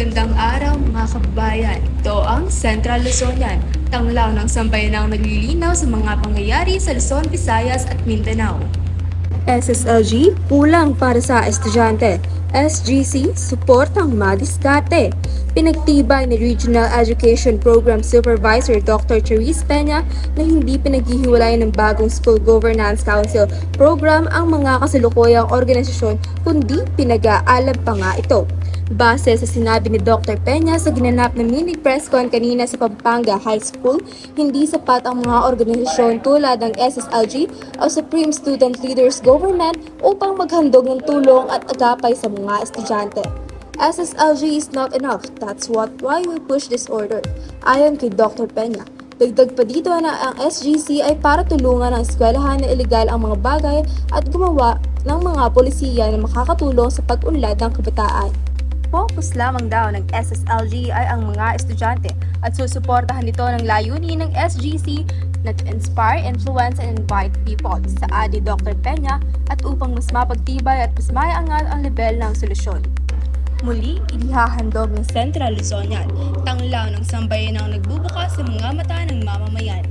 Magandang araw mga kababayan. Ito ang Central Luzonian, tanglaw ng sambayanang naglilinaw sa mga pangyayari sa Luzon, Visayas at Mindanao. SSLG, kulang para sa estudyante. SGC, suportang madiskarte. Pinagtibay ni Regional Education Program Supervisor Dr. Therese Peña na hindi pinaghihiwalay ng bagong School Governance Council program ang mga kasalukuyang organisasyon kundi pinag-aalab pa nga ito. Base sa sinabi ni Dr. Peña sa ginanap na mini press con kanina sa Pampanga High School, hindi sapat ang mga organisasyon tulad ng SSLG o Supreme Student Leaders Government upang maghandog ng tulong at agapay sa mga estudyante. SSLG is not enough. That's why we push this order. Ayon kay Dr. Peña, dagdag pa dito na ang SGC ay para tulungan ang eskwelahan na ilegal ang mga bagay at gumawa ng mga polisiya na makakatulong sa pag-unlad ng kabataan. Focus lamang daw ng SSLG ay ang mga estudyante at susuportahan nito ng layunin ng SGC na to inspire, influence, and invite people sa ni Dr. Peña at upang mas mapagtibay at mas maiangat ang level ng solusyon. Muli, inihahandog ng Central Luzonian, tanglaw ng sambayanang nagbubukas sa mga mata ng mamamayan.